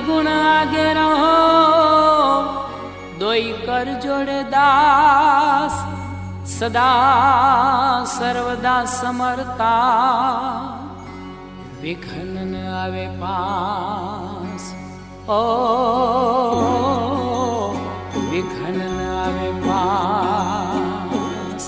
ગુણ આગે રહો દોઈ કર જોડે દાસ સદા સર્વદા સમરતા વિઘ્ન ન આવે પાસ ઓ વિઘ્ન ન આવે પાસ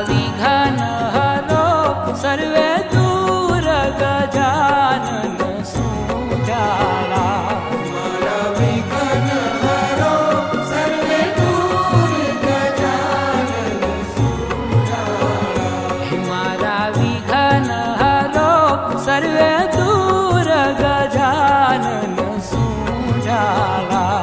વિઘ્ન હરો સર્વે દૂર ગજાનન સુજાલા મારા વિઘ્ન હરો સર્વે દૂર ગજાનન સુજાલા મારા વિઘ્ન હરો સર્વે દૂર ગજાનન સુજાલા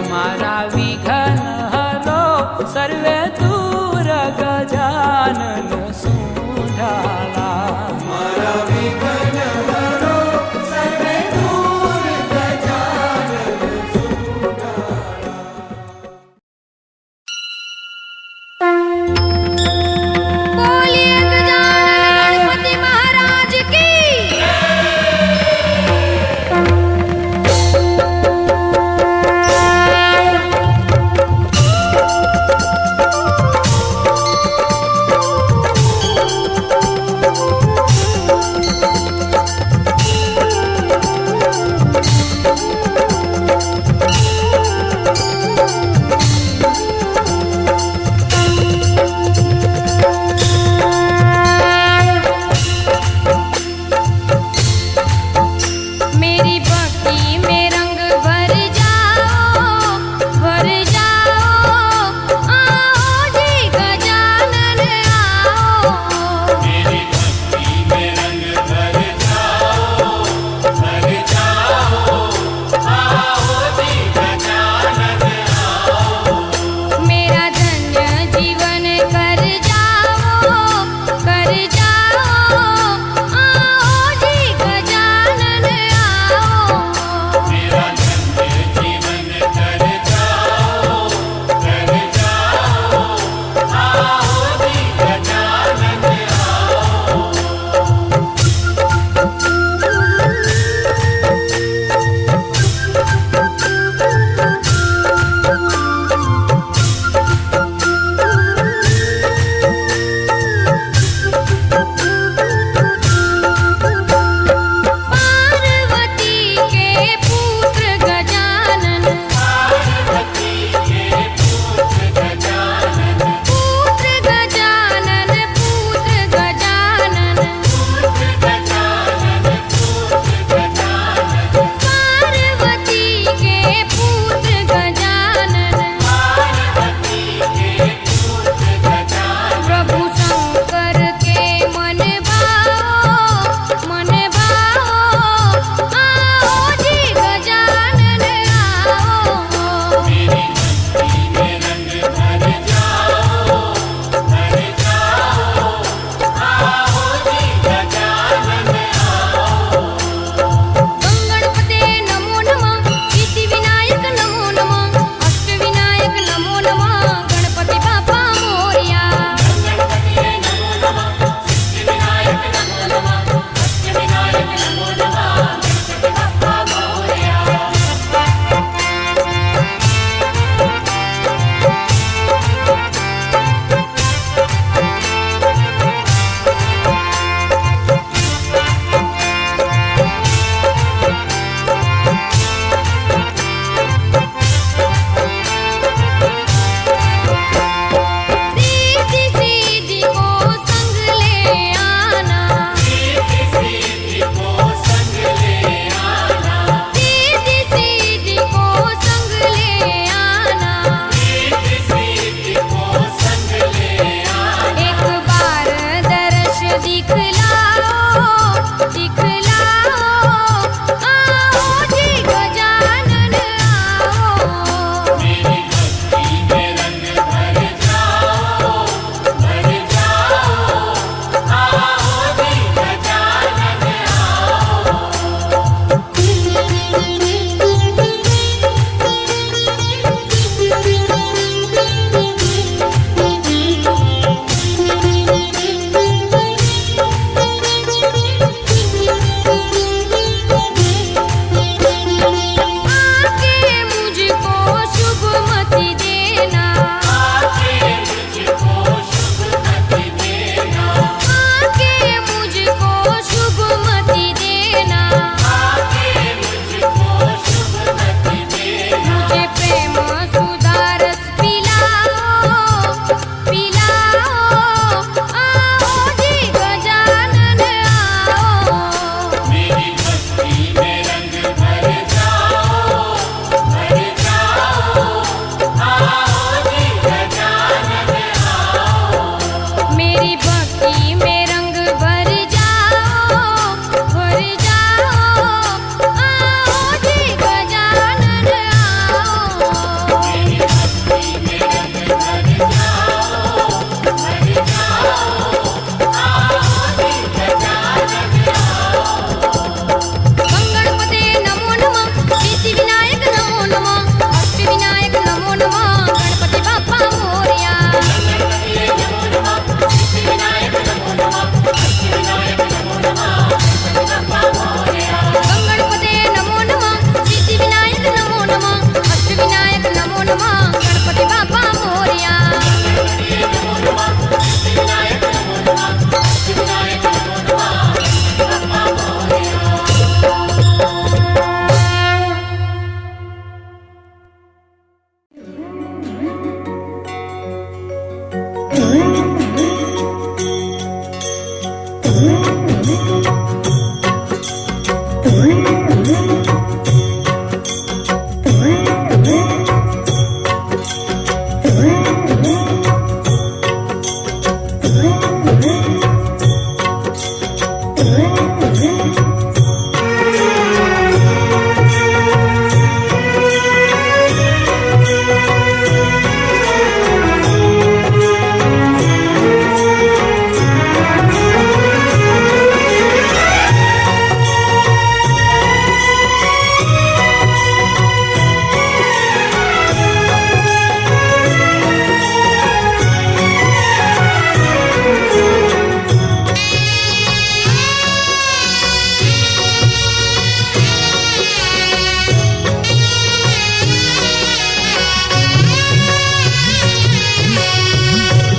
મારા વિઘ્ન હરો સર્વે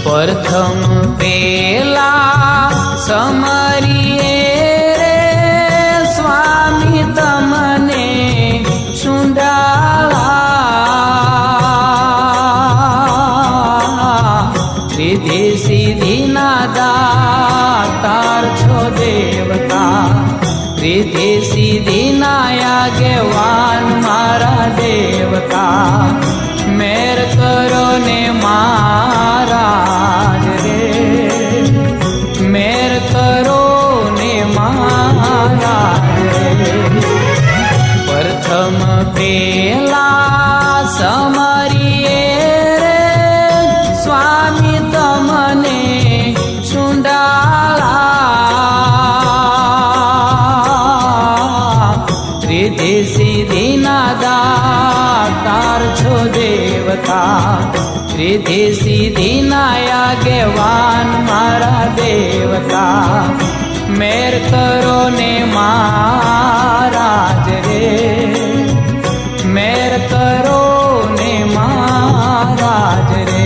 प्रथम पेला समरिए रे स्वामी तमने शुंडाला रिधि सिद्धि ना दातार छो देवता रिधि सिद्धि ना આગેવાન મારા દેવતા મેર કરો ને મહારાજ રે મેર કરો ને મહારાજ રે પ્રથમ પેલા સમરીએ રે સ્વામી તમને શુંડાળા रिधि सिद्धि ना दातार छो देवता रिधि सिद्धि ना આગેવાન मारा देवता मेर करो ने महाराज रे मेर करो ने महाराज रे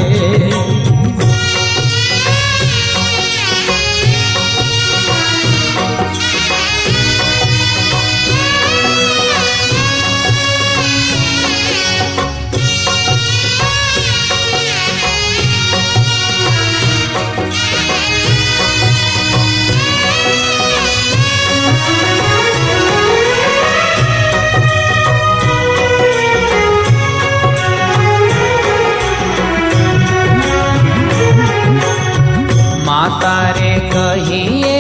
माता रे कहिए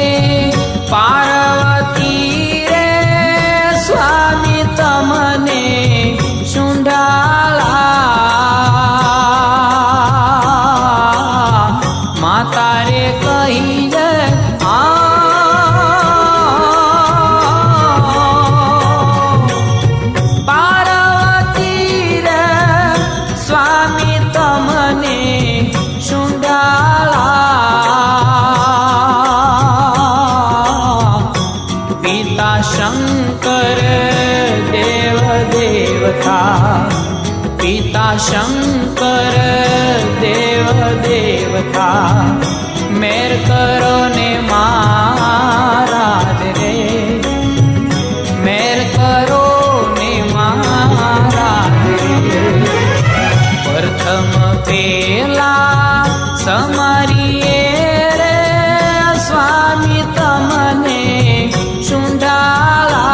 पार्वती रे स्वामी तमने शुंडाला माता रे कहिए पार्वती रे स्वामी तमने शुंडाला पिता शंकर देव देवता पिता शंकर देव देवता मेर करो ने महाराज रे मेर करो ने महाराज रे प्रथम पेला समरिए रे स्वामी तमने शुंडाला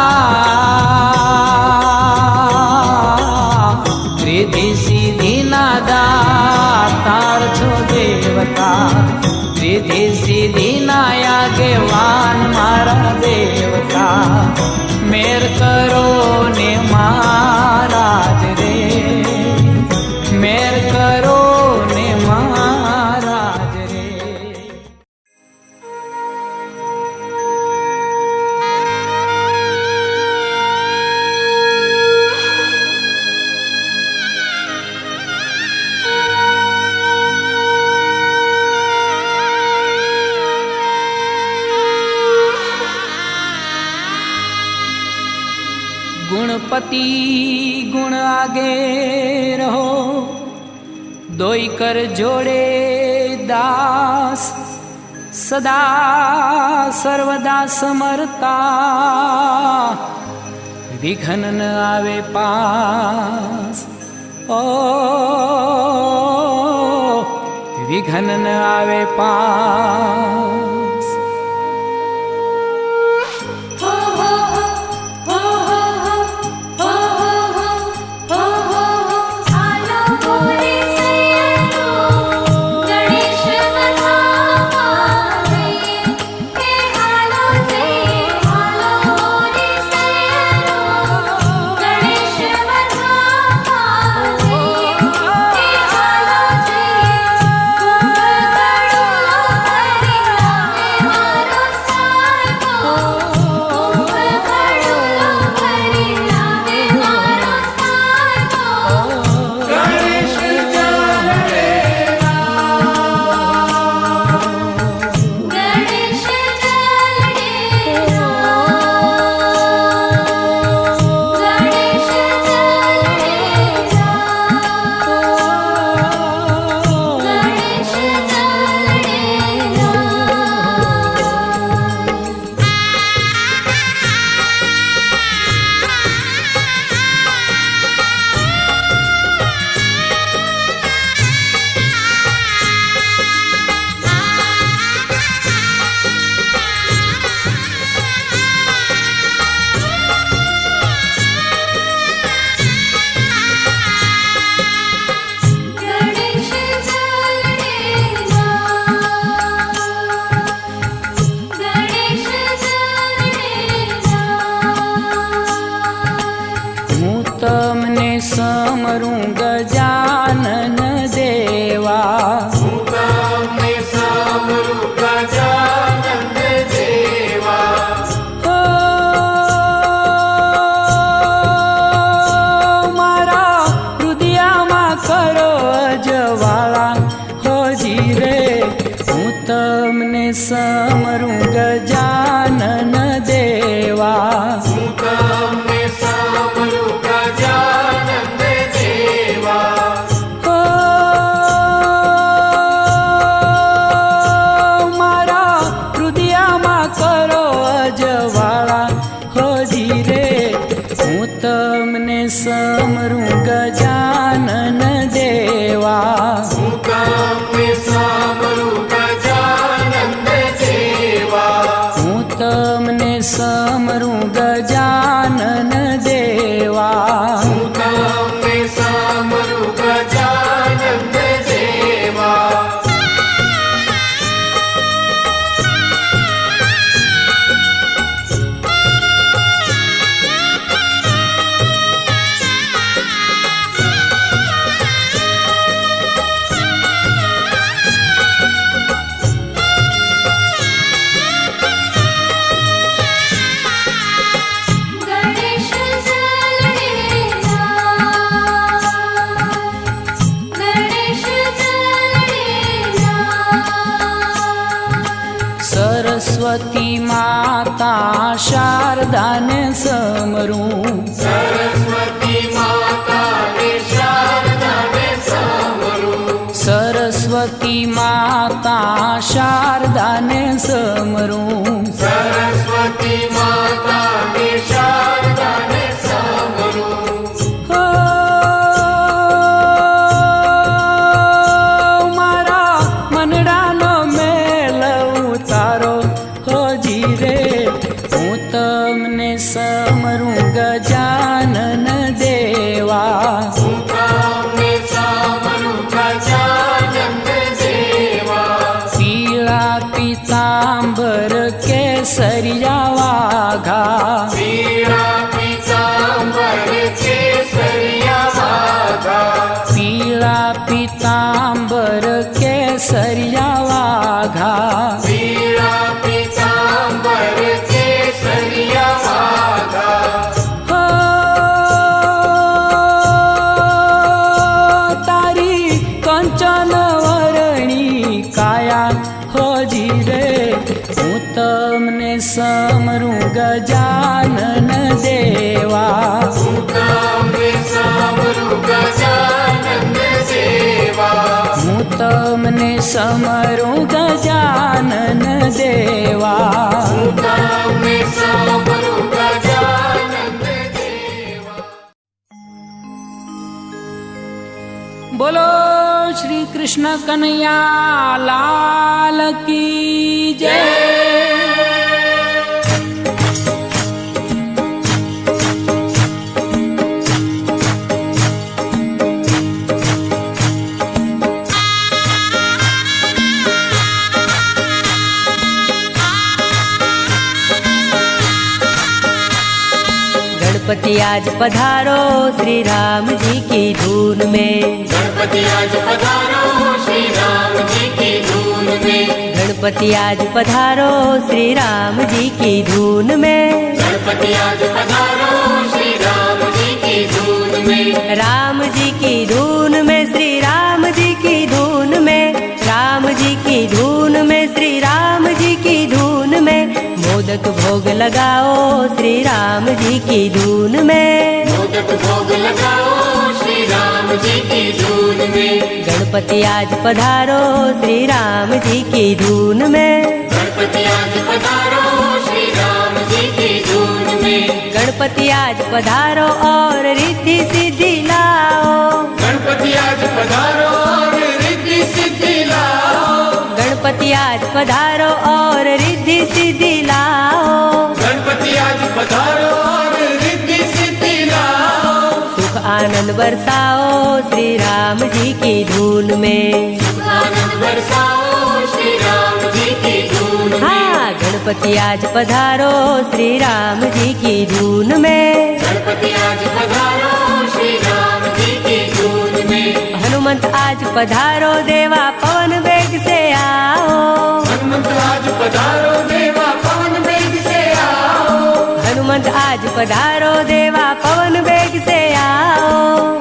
रिधि सिद्धि ना दातार छो देवता रिधि सिद्धि ना આગેવાન मारा देवता मेर करो ने महाराज रे मेर करो ने महाराज रे गुणपति गुण आगे रहो दोई कर जोड़े दास सदा सर्वदा समरता विघ्न न आवे पास ओ વિઘન ન આવે પાસ. તમને સમરું ગજાનન દેવા. હું તમને સમરું ગજાનન દેવા. મારા હૃદયમાં કરો અજવાળા હોજી રે. હું તમને સમરું ગજાનન દેવા. હું તમને સમરું ગજાનન દેવા. મારા હૃદયમાં કરો અજવાળા હોજી રે. હું તમને સમરું ગજાનન દેવા. હું તમને સમરું ગજાનન દેવા. હું તમને સમરું ગજાનન દેવા. હું તમને સમરું ગજાનન દેવા. સરસ્વતી માતા શારદાને સમરું. સરસ્વતી માતાને શારદાને સમરું. સરસ્વતી માતા શારદાને સમરું. સરસ્વતી માતાને શારદાને સમરું. મારા મનડાનો મેલ ઉતારો હોજી રે. હું તમને સમરું ગજાનન દેવા. હું તમને સમરું ગજાનન દેવા. પીળા પીતાંબર કેસરિયા વાઘા. પીળા પીતાંબર કેસરિયા વાઘા. પીળા પીતાંબર કેસરિયા વાઘા. પીળા પીતાંબર કેસરિયા વાઘા. તારી કંચન વરણી કાયા હોજી રે. હું તમને સમરું ગજાનન દેવા. હું તમને સમરું ગજાનન દેવા. હું તમને સમરું ગજાનન દેવા. હું તમને સમરું ગજાનન દેવા. બોલો શ્રી શ્રી કૃષ્ણ કનૈયા લાલ કી જય. गणपति आज पधारो श्री राम जी की धून में. गणपति आज पधारो श्री राम जी की धून में. गणपति आज पधारो श्री राम जी की धून में. गणपति आज पधारो श्री राम जी की धून में. राम जी की धून में श्री राम जी की धून में. राम जी की धून में श्री राम जी की धून में. मोदक भोग लगाओ श्री राम जी की धून में. मोदक भोग लगाओ श्री राम जी की धून में. गणपति आज पधारो श्री राम जी की धून में. गणपति आज पधारो श्री राम जी की धून में. गणपति आज पधारो और रिद्धि सिद्धि लाओ. गणपति आज पधारो और रिद्धि सिद्धि लाओ. गणपति आज पधारो और रिद्धि सिद्धि लाओ. गणपति आज पधारो और रिद्धि सिद्धि लाओ. सुख आनंद बरसाओ श्री राम जी की धून में. आनंद बरसाओ श्री राम जी की धून में. हाँ, गणपति आज पधारो श्री राम जी की धून में. गणपति आज पधारो श्री राम जी की धून में. हनुमंत आज पधारो देवा पवन वेग से आओ. हनुमंत आज पधारो देवा पवन वेग से आओ. हनुमंत आज पधारो देवा पवन वेग से आओ.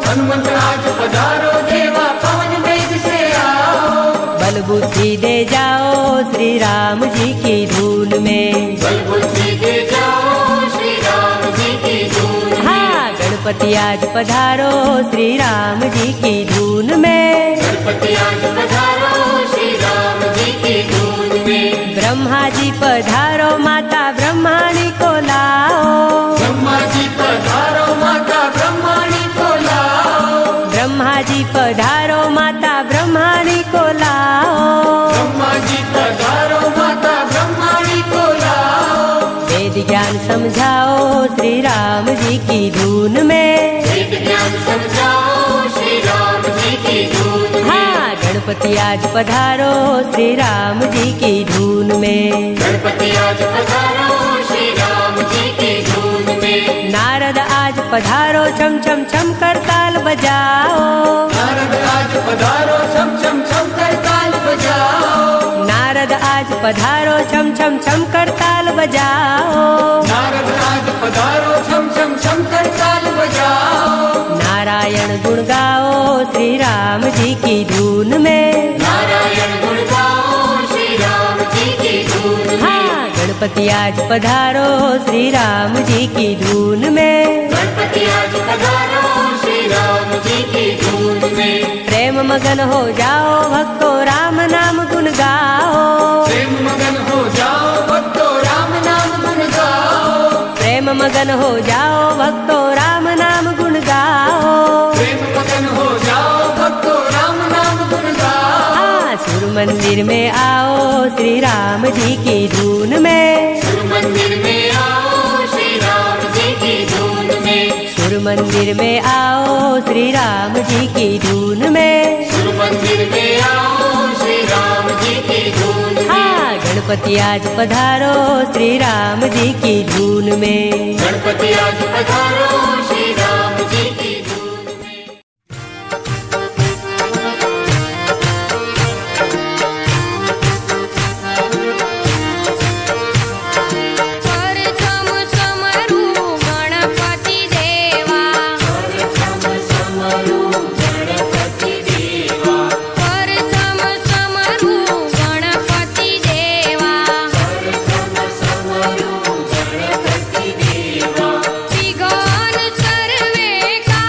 हनुमंत आज पधारो देवा पवन वेग से आओ. बल बुद्धि दे जाओ श्री राम जी की धून में. बल बुद्धि दे जाओ श्री राम जी की धून में. हाँ, गणपति आज पधारो श्री राम जी की धून में. गणपति आज पधारो श्री राम जी की धून में. ब्रह्मा जी पधारो माता ब्रह्माणी को लाओ. ब्रह्मा जी पधारो माता ब्रह्माणी को लाओ. ब्रह्मा जी पधारो माता ब्रह्माणी को लाओ. ब्रह्मा जी पधारो माता ब्रह्माणी को लाओ. वेद ज्ञान समझाओ श्री राम जी की धून में. वेद ज्ञान समझाओ श्री राम जी की धून में. हाँ, गणपति आज पधारो श्री राम जी की धून में. गणपति आज पधारो श्री राम जी की धून में. नारद आज पधारो छम छम छम कर ताल बजाओ. नारद आज पधारो छम छम छम कर ताल बजाओ. नारद आज पधारो छम छम छम कर ताल बजाओ. नारद आज पधारो छम छम छम कर ताल बजाओ. नारायण गुण गाओ श्री राम जी की धून में. नारायण गुण गाओ श्री राम जी की धून में. हाँ, गणपति आज पधारो श्री राम जी की धून में. गणपति आज पधारो श्री राम जी की धून में. प्रेम मगन हो जाओ भक्तो राम नाम गुण गाओ. प्रेम मगन हो जाओ भक्तो राम नाम गुण गाओ. प्रेम मगन हो जाओ भक्तो राम नाम गुण गाओ. प्रेम मगन हो जाओ भक्तो राम नाम गुण गाओ. हाँ, सुर मंदिर में आओ श्री राम जी की धून में. सुर मंदिर में आओ श्री राम जी की धून में. सुर मंदिर में आओ श्री राम जी की धून में. सुर मंदिर में आओ श्री राम जी की धून में. हाँ, गणपति आज पधारो श्री राम जी की धून में. गणपति आज पधारो श्री राम जी की धून में. प्रथम समरू गणपति देवा. प्रथम समरू गणपति देवा. प्रथम समरू गणपति देवा. प्रथम समरू गणपति देवा. विघ्न सर्वे का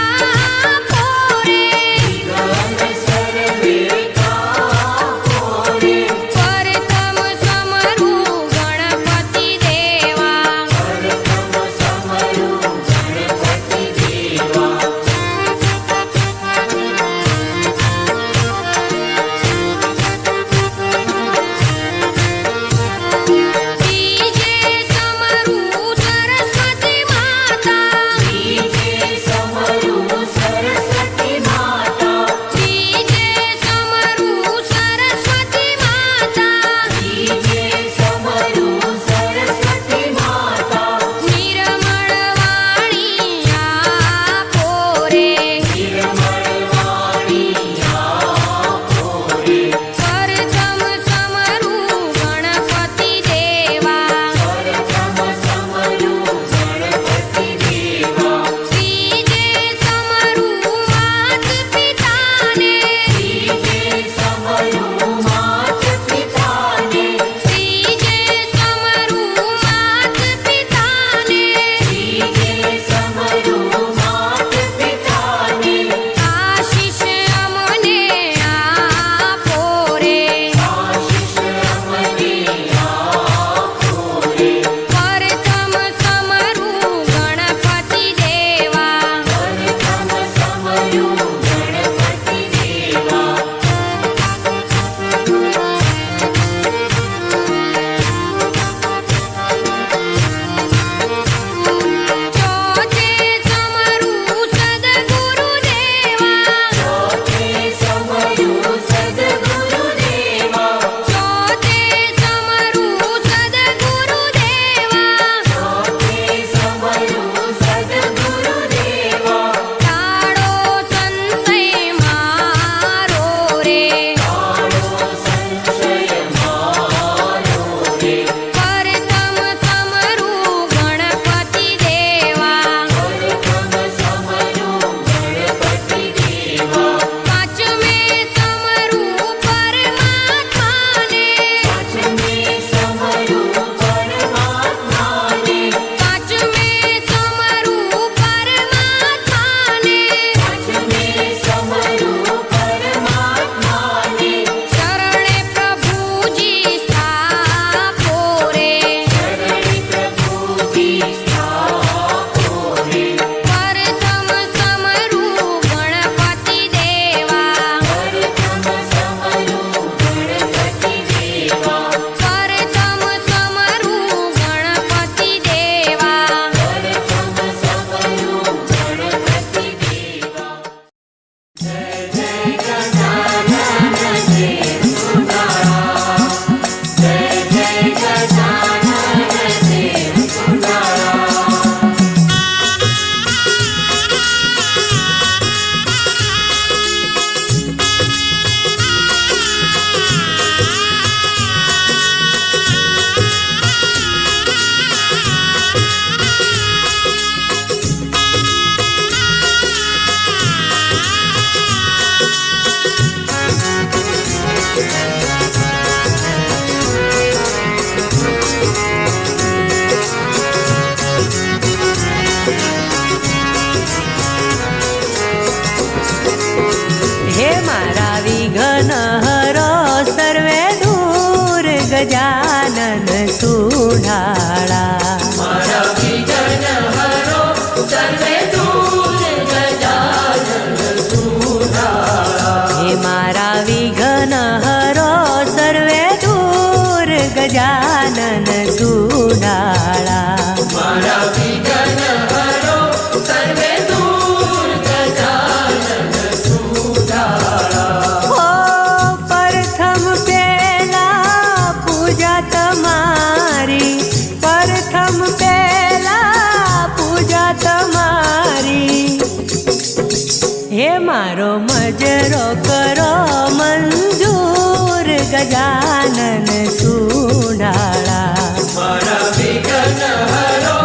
નજરો કરો મંજૂર ગજાનન સુડાળા. મારા વિઘ્ન હરો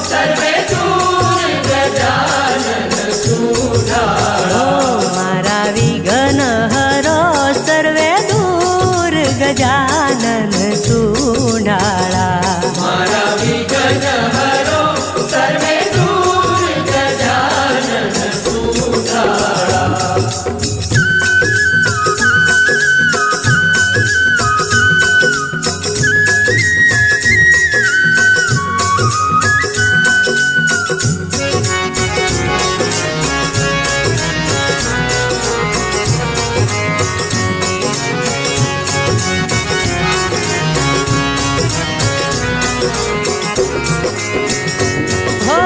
સર્વે દૂર ગજાનન સુધાળા. મારા વિઘ્ન હરો સર્વે દૂર ગજાનન સુડાળા. મારા વિઘ્ન હરો સર્વે દૂર ગજાનન સુધાળા. હો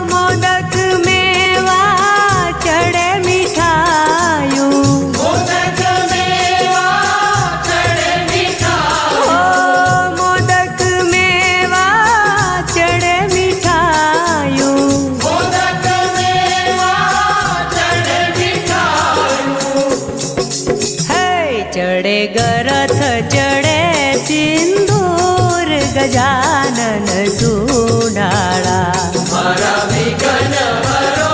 મોદક મેવા ચડે મીઠાયું. મોદક મેવા ચડે મીઠાયું. હો મોદક મેવા ચડે મીઠાયું. મોદક મેવા ચડે મીઠાયું. હે ચડે ગરથ ચડે સિંદૂર ગજાનન સુડાળા. મારા વિઘ્ન હરો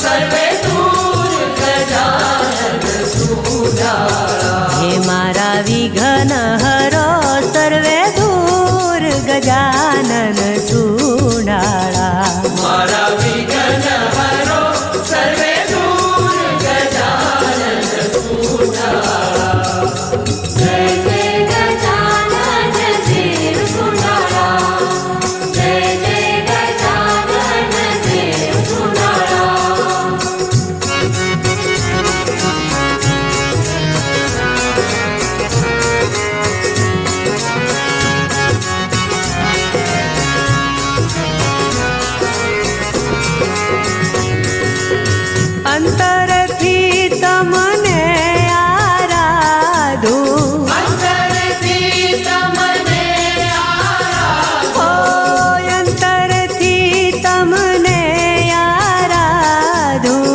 સર્વે દૂર ગજાનન સુધાળા. હે મારા વિઘ્ન હરો સર્વે દૂર ગજાનન સુડાળા. મારા વિઘ્ન હરો સર્વે દૂર ગજાનન સુધાળા. જય જય ગજાનન દેવ સુંદરા. જય જય ગજાનન દેવ સુંદરા. અંતરથી તમને આરાધું. અંતરથી તમને આરાધું. ઓ અંતરથી તમને આરાધું.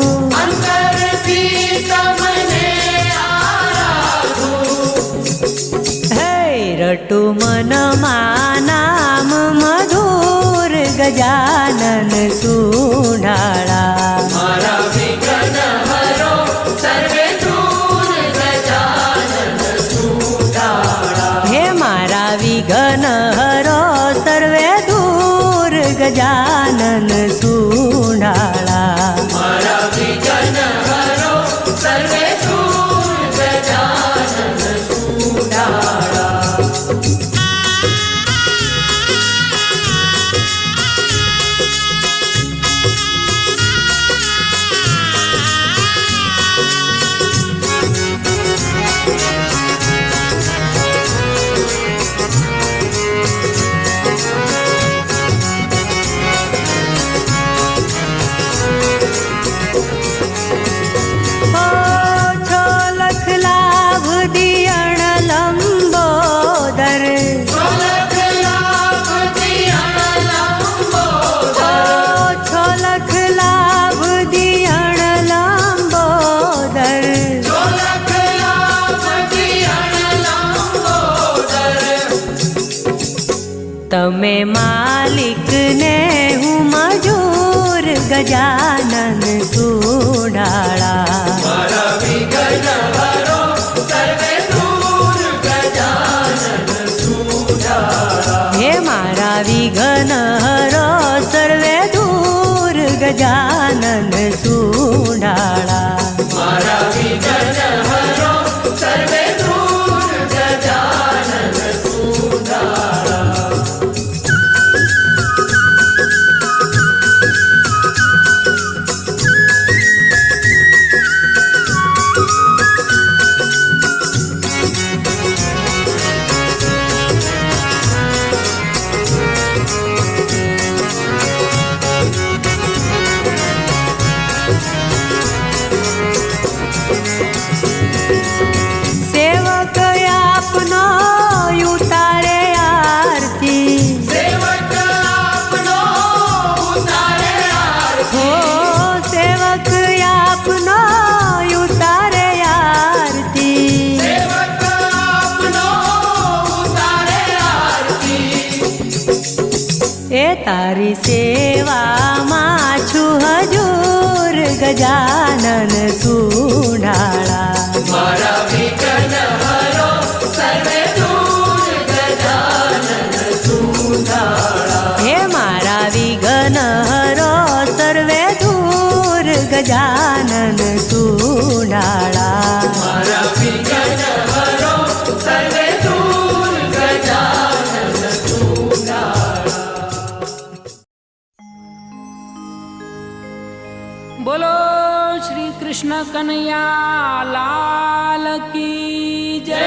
અંતરથી તમને આરાધું. હે રટુ મનમાં નામ મધુર ગજાનન સુડાળા. મારા વિઘ્ન હરો સર્વે દૂર ગજાનન સુધાળા. હે મારા વિઘ્ન હરો સર્વે દૂર ગજાનન સુડાળા. મારા વિઘ્ન હરો સર્વે દૂર ગજાનન સુધાળા. ઓ છો લખ લાભ દિયણ લંબોદર. સોલખ લાભ દિયણ લંબોદર. ઓ છો લખ લાભ દિયણ લંબોદર. સોલખ લાભ દિયણ લંબોદર. તમે માલિક ને હું મજૂર ગજાનન સુડાળા. મારા વિઘ્ન હરો સર્વે દૂર ગજાનન સુધાળા. હે મારા વિઘ્ન હરો સર્વે દૂર ગજાનન સુડાળા. મારા વિઘ્ન હરો સર્વે દૂર ગજાનન સુધાળા. તારી સેવામાં છું હજૂર ગજાનન સુંઢાળા મારા વિઘ્ન હરો સર્વે દૂર ગજાનન સુંઢાળા હે મારા વિઘ્ન હરો સર્વે દૂર ગજાનન સુંઢાળા મારા વિઘ્ન હરો સર્વે દૂર ગજાનન સુંઢાળા બોલો શ્રી કૃષ્ણ કનૈયા લાલ કી જય.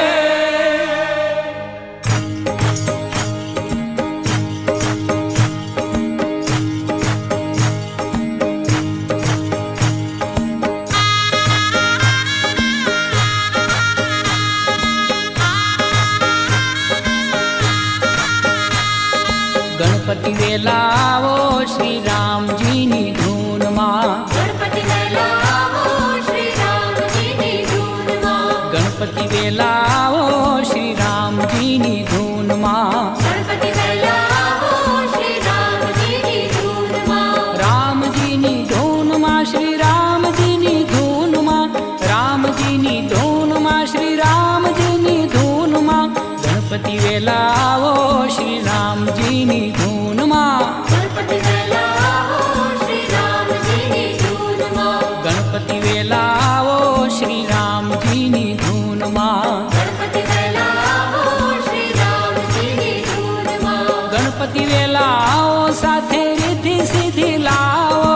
ગણપતિ વેલાવો શ્રી રામજીની ધૂનમાં ગણપતિ વેલાવો શ્રી રામજીની ધૂનમાં ગણપતિ વેલાવો શ્રી રામજીની ધૂનમાં ગણપતિ વેલાવો શ્રી રામજીની ધૂનમાં રામજીની ધૂનમાં શ્રી રામજીની ધૂનમાં રામજીની ધૂનમાં શ્રી રામજીની ધૂનમાં ગણપતિ વેલાવો શ્રી રામજીની ધૂનમાં ગણપતિ વેલાવો શ્રી રામજીની ધૂનમાં ગણપતિ વેલાવો શ્રી રામજીની ધૂનમાં ગણપતિ વેલાવો શ્રી રામજીની ધૂનમાં ગણપતિ વેલાઓ સાથે રીતિ સીધી લાવો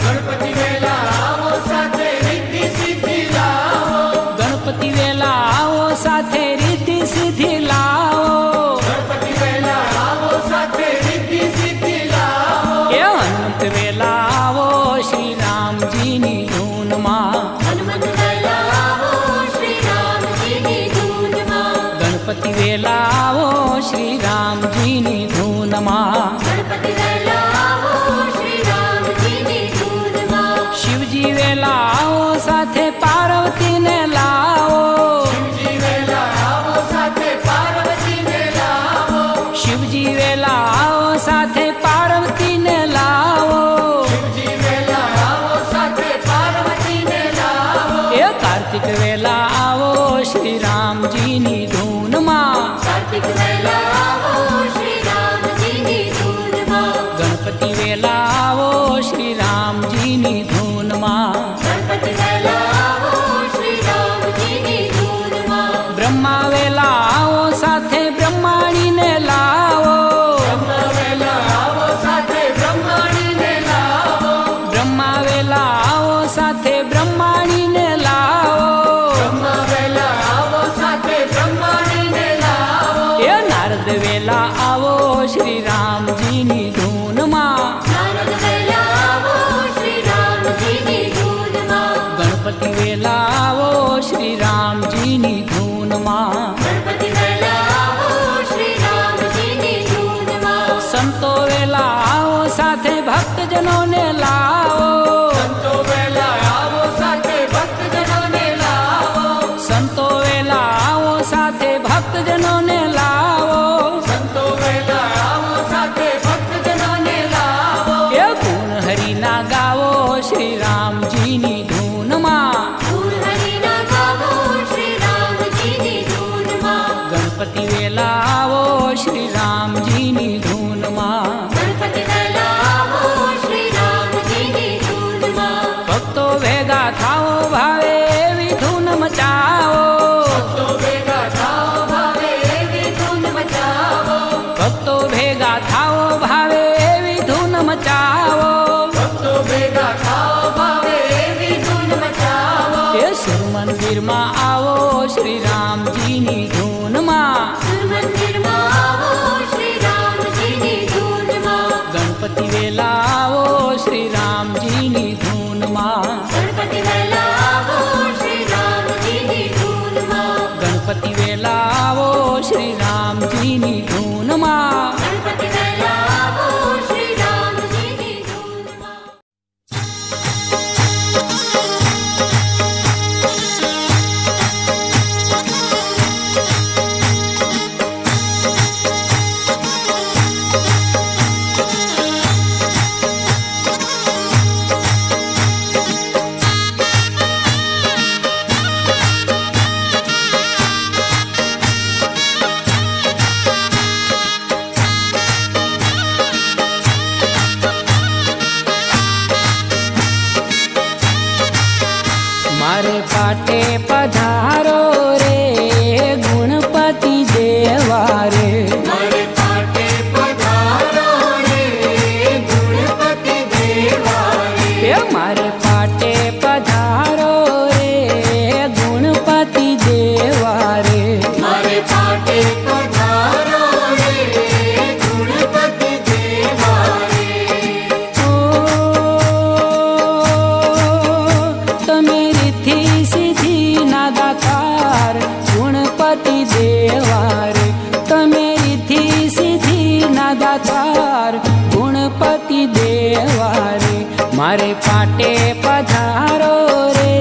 ગણપતિ વેલા આવો સાથે રીતિ સિદ્ધિ લાવો ગણપતિ વેલાઓ સાથે રીતિ સીધી લાવો ગણપતિ વેલા આવો સાથે રીતિ સિદ્ધિ લાવો એ હનુમંત વેલાઓ શ્રી રામજીની ધૂનમાં હનુમંત વેલાવો શ્રી રામજીની ધૂનમાં ગણપતિ વેલાઓ શ્રી રામજીની ધૂનમાં ગણપતિ વેલાવો શ્રી રામજીની ધૂનમાં શિવજી વેલાઓ સાથે પાર્વતીને લાવો શિવજી વેલા આવો સાથે પાર્વતીને લાવો શિવજી વેલાઓ સાથે પાર્વતીને લાવો શિવજી વેલા આવો સાથે પાર્વતીને લાવો એ કાર્તિક વેલા આવો શ્રી રામજીની ધૂનમાં કાર્તિક વેલાવો શ્રી રામજીની ધૂનમાં ગણપતિ વેલા આવો શ્રી રામજીની ધૂનમાં ગણપતિ વેલાવો શ્રી રામજીની ધૂનમાં બ્રહ્મા વેલા આવો સાથે બ્રહ્માણીને લાવો બ્રહ્મા વેલા આવો સાથે બ્રહ્માણીને લાવો બ્રહ્મા વેલા આવો સાથે બ્રહ્માણીને લાવો બ્રહ્મા વેલા આવો સાથે બ્રહ્માણીને લાવો એ નારદ વેલા આવો શ્રી રામજીની ધૂનમાં નારદ વેલાવો શ્રી રામજીની ધૂનમાં ગણપતિ વેલા આવો શ્રી રામજીની ધૂનમાં ગણપતિ વેલાવો શ્રી રામજીની ધૂનમાં સંતો વેલા આવો સાથે ભક્તજનોને લાવો સંતો વેલા આવો સાથે ભક્તજનોને લાવો સંતો વેલા આવો સાથે ભક્તજનોને લાવો સંતો વેલા આવો સાથે ભક્તજનોને લાવો એ ગુણ હરિના ગાવો શ્રી રામજીની ધૂનમાં ગુણ હરિના ગાવો શ્રી રામજીની ધૂનમાં ગણપતિ વેલા આવો શ્રી રામજીની ધૂનમાં ગણપતિ વેલાવો શ્રી રામજીની ધૂનમાં ભક્તો ભેગા થાઓ ભાવે એવી ધૂન મચાવો તો ભેગા થાઓ ભાવે એવી ધૂન મચાવો ભક્તો ભેગા થાઓ ભાવે એવી ધૂન મચાવો ભક્તો ભેગા થાઓ ભાવે એવી ધૂન મચાવો એ સુર મંદિરમાં આવો શ્રી રામજીની ધૂનમાં સુર મંદિરમાં દેવા રે મારે પાટે પધારો રે ગણપતિ દેવા રે એ મારે પાટે પધારો રે ગુણપતિ દેવા રે મારે પાટે પધારો રે ગણપતિ દેવા રે ઓ તમે રીતિ સીધી ના દાતાર ગુણપતિ દેવા રે તમે રીતિ સીધી ના દાતાર ગુણપતિ દેવા રે મારે પાટે પધારો રે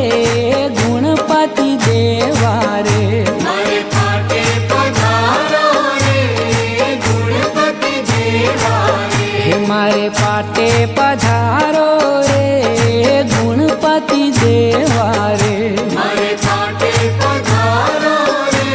ગુણપતિ દેવા રે મારે પાટે પધારો રે ગણપતિ દેવા રે હે મારે પાટે પધારો રે ગુણપતિ દેવા રે મારે પાટે પધારો રે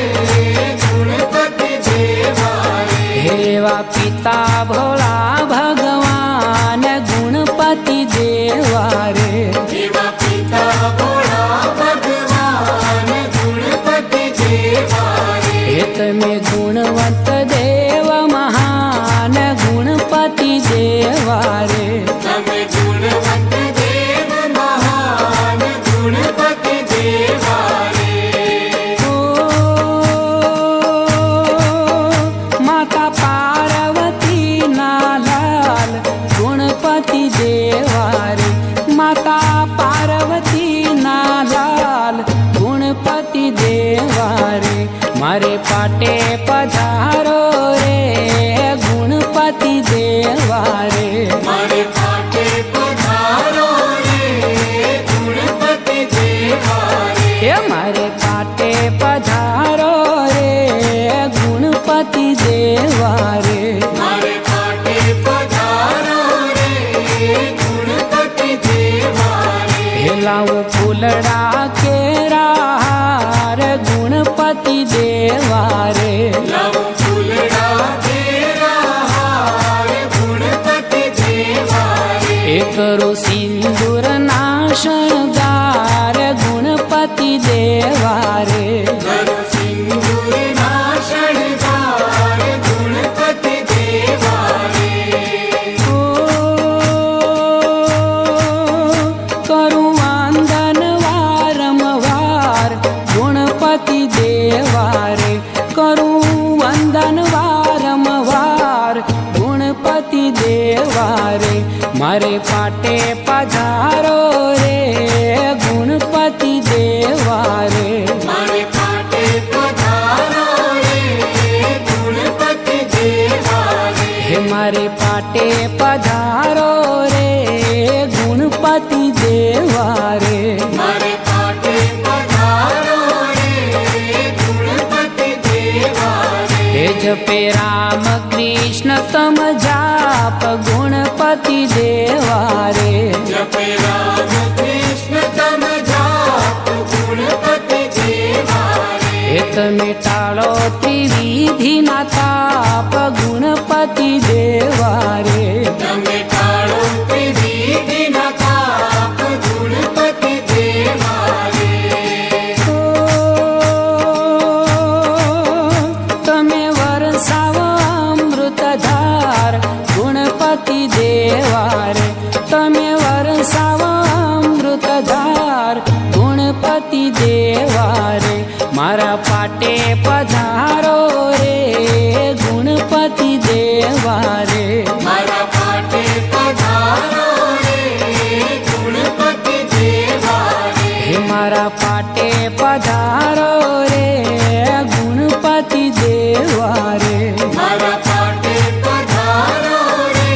ગણપતિ દેવા રે હેવા પિતા ભોળા ભગવાન ગુણપતિ દેવા રે દેવા પિતા ભોળા ભગવાન ગણપતિ દેવા રે હે તમે ગુણવંત દેવ મહાન ગુણપતિ દેવા રે તમે ગુણવંત દેવ મહાન ગણપતિ દેવા રે ઓ માતા પાર્વતી ના લાલ ગુણપતિ દેવા રે માતા પાર્વતી ના લાલ ગુણપતિ દેવા રે મારે પાટે પધારો રે ગુણપતિ દેવા રે મારે પાટે પધારો રે ગણપતિ દેવા રે હે મારે પાટે પધારો રે ગુણપતિ દેવા રે મારે પાટે પધારો રે ગણપતિ દેવા રે હે લાવો ફૂલડા કેરા હાર ગુણપતિ દેવા રે લાવો ફૂલડા કેરા હાર ગણપતિ દેવા રે એ કરો સિંદૂર ના શણગાર ગુણપતિ દેવા રે કરો સિંદૂર ના શણગાર ગણપતિ દેવા રે ઓ કરું વંદન વારંવાર ગુણપતિ દેવા રે કરું વંદન વારંવાર ગુણપતિ દેવા રે મારે પાટે પધારો રે ગુણપતિ દેવા રે મારે પાટે પધારો રે ગણપતિ દેવા રે હે મારે પાટે પધારો રે ગુણપતિ દેવા રે મારે પાટે પધારો રે ગણપતિ દેવા રે હે જપે રામ કૃષ્ણ તમ જાપ ગુણપતિ દેવા રે જપે રામ કૃષ્ણ તમ જાપ ગણપતિ દેવા રે હે તમે ટાળો ત્રિવિધિ ના તાપ ગુણપતિ દેવા રે તમે ટાળો ત્રિવિધિ ના તાપ ગણપતિ દેવા રે ઓ, તમે વરસાવો અમૃતધાર ગુણપતિ દેવા રે તમે વરસાવો અમૃતધાર ગુણપતિ દેવા રે મારા પાટે પધારો રે ગુણપતિ દેવા રે મારા પાટે પધારો રે ગણપતિ દેવા રે હે મારા પાટે પધારો રે ગુણપતિ દેવા રે મારા પાટે પધારો રે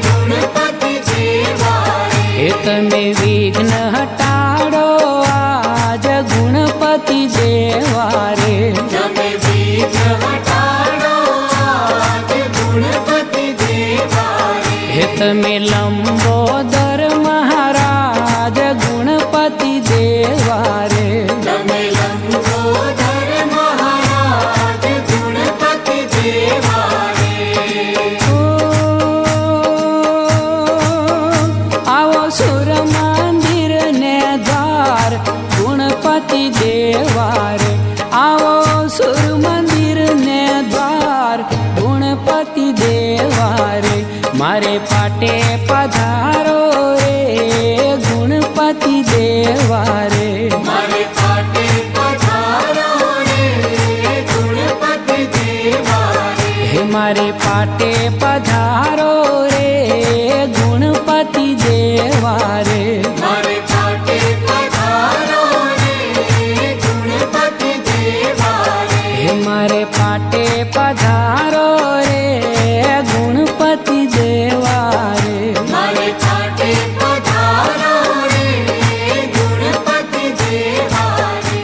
ગણપતિ દેવા રે હે તમે વિઘ્ન હટાડો આજ ગુણપતિ દેવા રે તમે વિઘ્ન હટાડો આજ ગણપતિ દેવા રે હે તમે લંબોદર મહારાજ ગુણપતિ દેવા રે તમે લંબોદર મહારાજ ગણપતિ દેવા રે ઓ, આવો સુર મંદિર ને દ્વાર ગુણપતિ દેવા રે આવો સુર મંદિર ને દ્વાર મારે પાટે પધારો રે ગુણપતિ દેવા રે મારે પાટે પધારો રે ગુણપતિ દેવા રે હે મારે પાટે પધારો રે ગુણપતિ દેવા રે મારે પાટે પધારો રે ગુણપતિ દેવા રે હે મારે પાટે પધારો રે ગુણપતિ દેવા રે મારે પાટે પધારો રે ગુણપતિ દેવા રે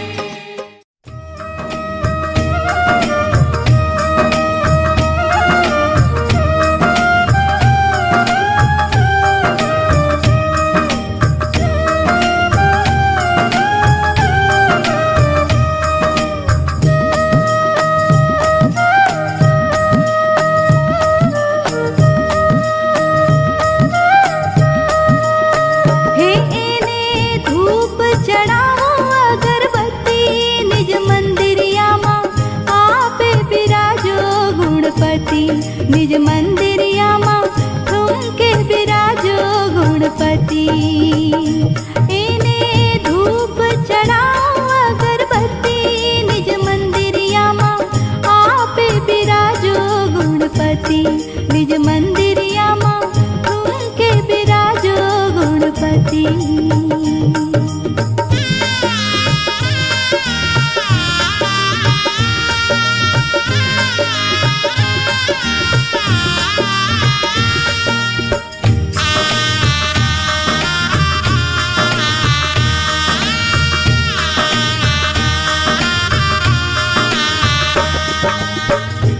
હે એને ધૂપ ચડાવો અગરબત્તી નિજ મંદિરિયામાં આપે બિરાજો ગુણપતિ નિજ મંદિરિયામાં ઠુમકે બિરાજો ગુણપતિ એને ધૂપ ચડાવો અગરબત્તી નિજ મંદિરિયામાં આપે બિરાજો ગુણપતિ નિજ મંદિરિયામાં ઠુમકે બિરાજો ગુણપતિ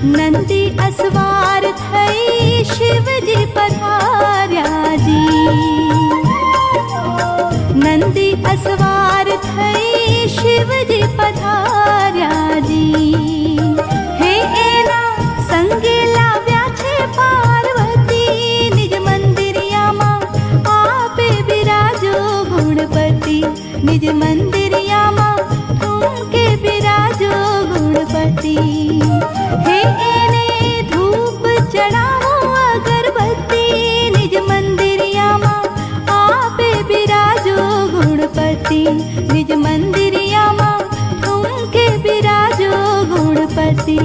નંદી અસવાર થઈ શિવજી પધાર્યાજી નંદી અસવાર થઈ શિવજી પધાર્યાજી હે એના સંગે લાવ્યા છે પાર્વતી નિજ મંદિરિયામાં આપે બિરાજો ગુણપતિ નિજ મંદિરિયામાં ઠુમકે બિરાજો ગુણપતિ હે એને ધૂપ ચડાવો અગરબત્તી નિજ મંદિરિયામાં આપે બિરાજો ગુણપતિ નિજ મંદિરિયામાં ઠુમકે બિરાજો ગુણપતિ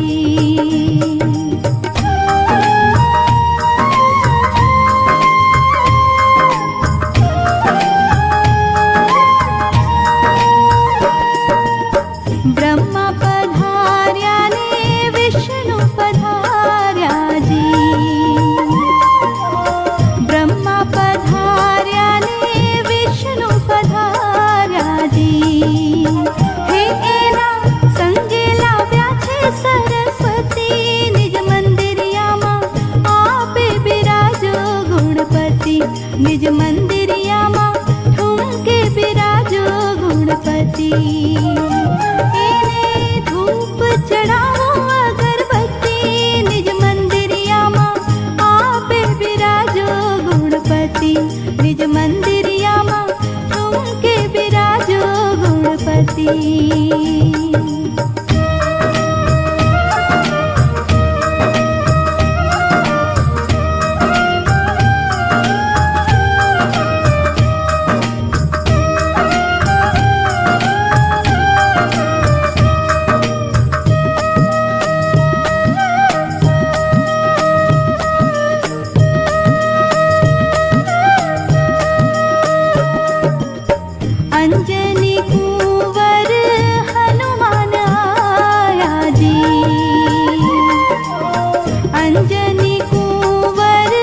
બ્રહ્મા પધાર્યા ને વિષ્ણુ પધાર્યાજી બ્રહ્મા પધાર્યા ને વિષ્ણુ પધાર્યાજી હે એના સંગે લાવ્યા છે સરસ્વતી નિજ મંદિરિયામાં આપે બિરાજો ગુણપતિ નિજ મંદિરિયામાં ઠુમકે બિરાજો ગુણપતિ એને ધૂપ ચડાવો અગરબત્તી નિજ મંદિરિયામાં આપે બિરાજો ગુણપતિ નિજ મંદિરિયામાં ઠુમકે બિરાજો ગુણપતિ અંજની કુંવર હનુમાન આયાજી અંજની કુંવર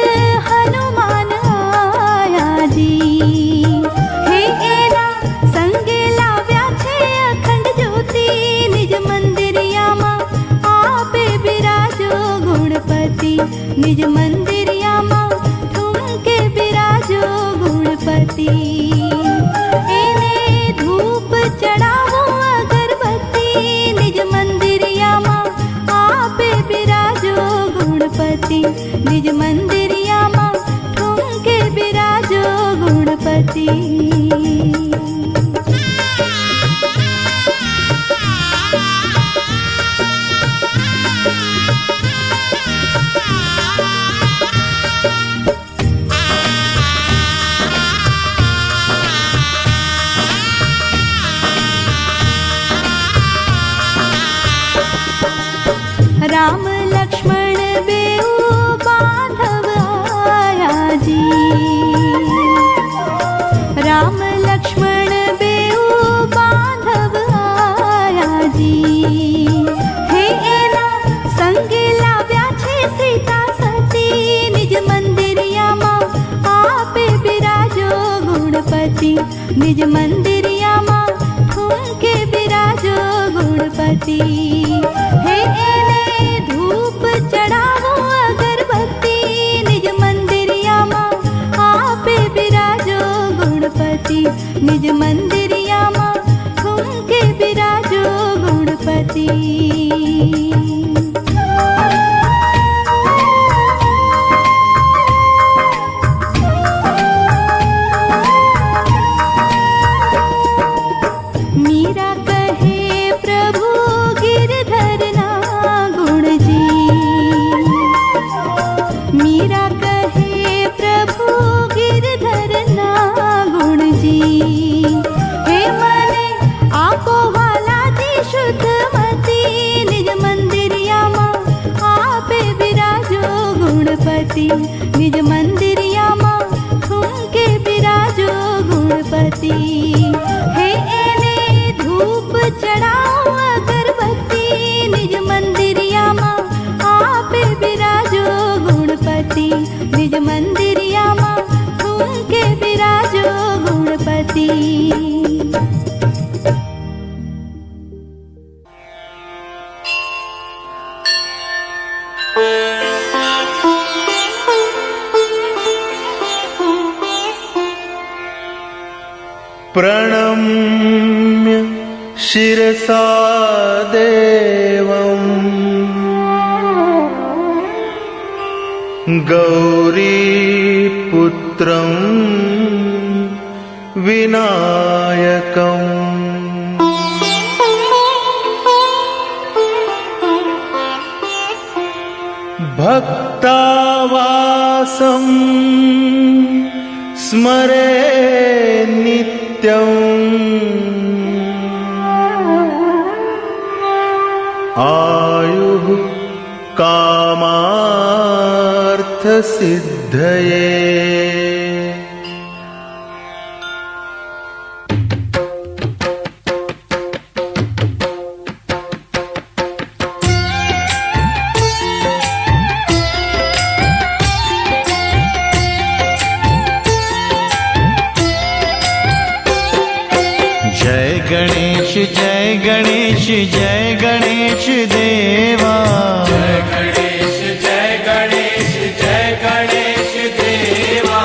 હનુમાન આયાજી હે એના સંગે લાવ્યા છે અખંડ જ્યોતિ નિજ મંદિરિયામાં આપે બિરાજો ગુણપતિ નિજ મંદિરિયામાં ઠુમકે બિરાજો ગુણપતિ એને ધૂપ ચડાવો અગરબત્તી નિજ મંદિરિયામાં આપે બિરાજો ગુણપતિ નિજ મંદિરિયામાં ઠુમકે બિરાજો ગુણપતિ राम लक्ष्मण बेऊ बांधव आया जी। राम लक्ष्मण बेऊ बांधव आया जी। हे एना संगे लाव्या छे सीता सती, निज मंदिरियामा आपे बिराजो गुणपति। निज मंदिरियामा ठुमके बिराजो गुणपति। हे एने धूप चढ़ावो अगरबत्ती, निज मंदिरियामा आपे बिराजो गुणपति। निज मंदिरियामा ठुमके बिराजो गुणपति। मीरा कहे प्रभु गिरधर ना गुण जी। मीरा कहे प्रभु गिरधर ना गुण जी। हे मने आपो वाला जी शुद्ध मती, निज मंदिरियामा आपे बिराजो गुणपति। निज मंदिरियामा ठुमके बिराजो गुणपति। हे एने धूप चढ़ाओ अगरबत्ती, निज मंदिरियामा आपे बिराजो गुणपति। निज मंदिरियामा ठुमके बिराजो गुणपति। प्रणम्य शिरसा देवम् गौरीपुत्रं विनायकम् भक्तावासं स्मरे नित्यम् आयुः कामार्थसिद्धये। जय गणेश जय गणेश जय गणेश देवा। जय गणेश जय गणेश जय गणेश देवा।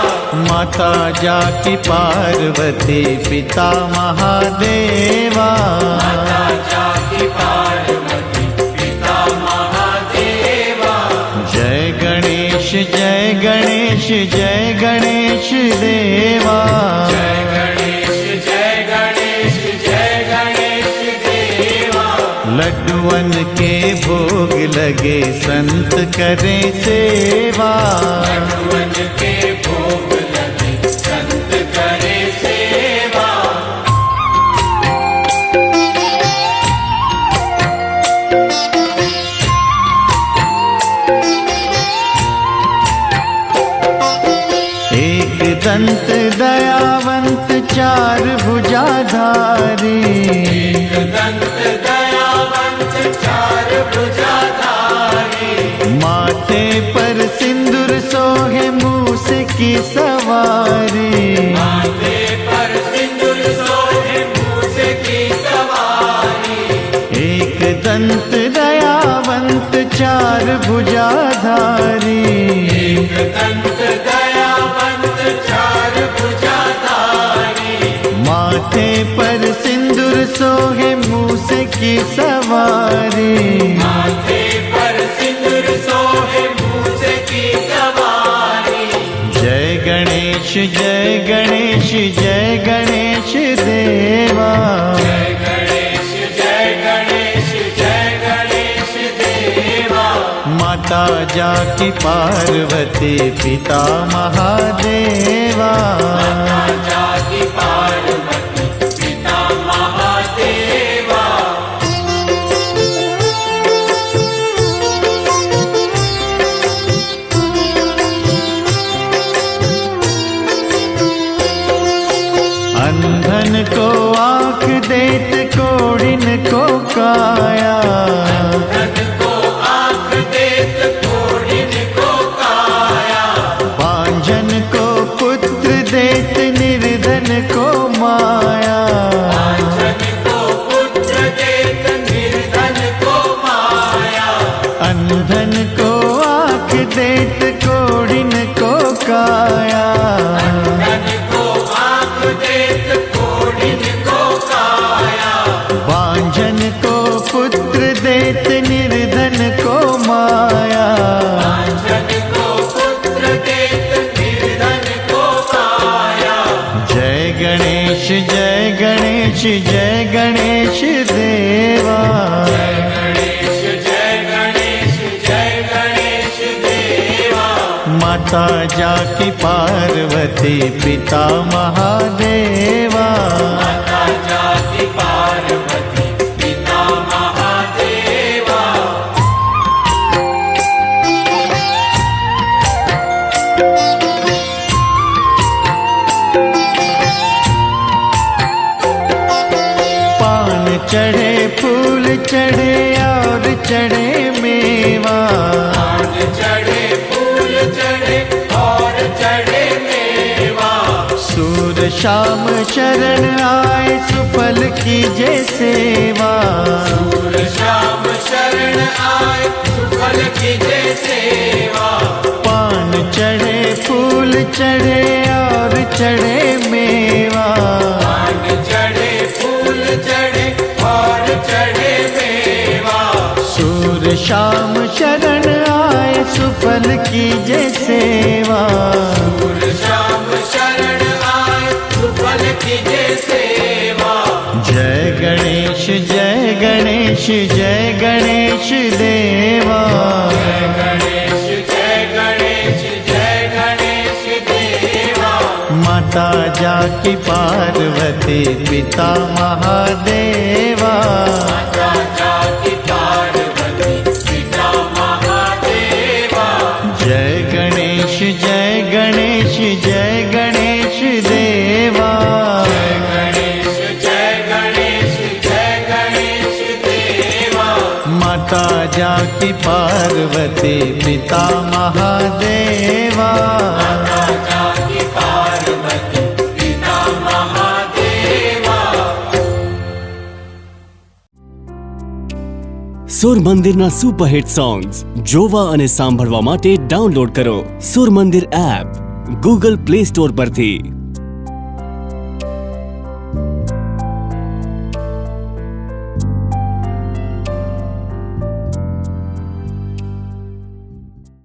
माता जाकी पार्वती पिता महादेवा। माता जाकी पार्वती पिता महादेवा। जय गणेश जय गणेश जय गणेश देवा। जय गणेश जय गणेश जय गणेश देवा। लड्डुअन के भोग लगे संत करे सेवा। लड्डुअन के भोग लगे संत करे सेवा। एक दंत दयावंत चार भुजाधारी। एक दंत दयावंत चार भुजाधारी। माथे पर सिंदूर सोहे मूस की सवारी। माथे पर सिंदूर सोहे मूस की सवारी। एक दंत दयावंत चार भुजाधारी। एक दंत दयावंत चार भुजाधारी। माथे पर सिंदूर सोहे मूस की सवारी। माथे पर सिंदूर सोहे मूस की सवारी। जय गणेश जय गणेश जय गणेश देवा। जय गणेश जय गणेश जय गणेश देवा। माता जाकी पार्वती पिता महादेवा। माता जाकी पार्वती पिता महादेवा। अंधन को आँख देत कोढ़िन को काया, धन को आँख देत कोढ़िन को काया, बांझन को पुत्र देत निर्धन को माया। बांझन को पुत्र देत निर्धन को काया। जय गणेश जय गणेश जय गणेश देवा, जय गणेश जय गणेश जय गणेश देवा। माता जाकी पार्वती पिता महादेवा, माता जाति पार्वती पिता महादेवा। पान चढ़े फूल चढ़े और चढ़े मेवा, पान चढ़े फूल चढ़े और चढ़े मेवा। सूर शाम शरण आए सुफल कीजे सेवा, सूर श्याम शरण आए सुफल कीजे सेवा। पान चढ़े फूल चढ़े और चढ़े मेवा, पान चढ़े फूल चढ़े और चढ़े मेवा। सूर शाम शरण आए सुफल कीजे सेवा। सूर श्याम शरण आए सुफल कीजे सेवा। जय गणेश जय गणेश जय गणेश देवा, जय गणेश जय गणेश जय गणेश देवा। माता जाकी पार्वती पिता महादेवा, माता जाति पार्वती पिता महादेवा। जय गणेश जय गणेश जय गणेश देवा, जय गणेश जय गणेश जय गणेश देवा। माता जाकी पार्वती पिता महादेवा, माता जाति पार्वती पिता महादेवा। સુર મંદિરના સુપરહિટ સોંગ્સ જોવા અને સાંભળવા માટે ડાઉનલોડ કરો સુર મંદિર એપ ગૂગલ પ્લે સ્ટોર પરથી।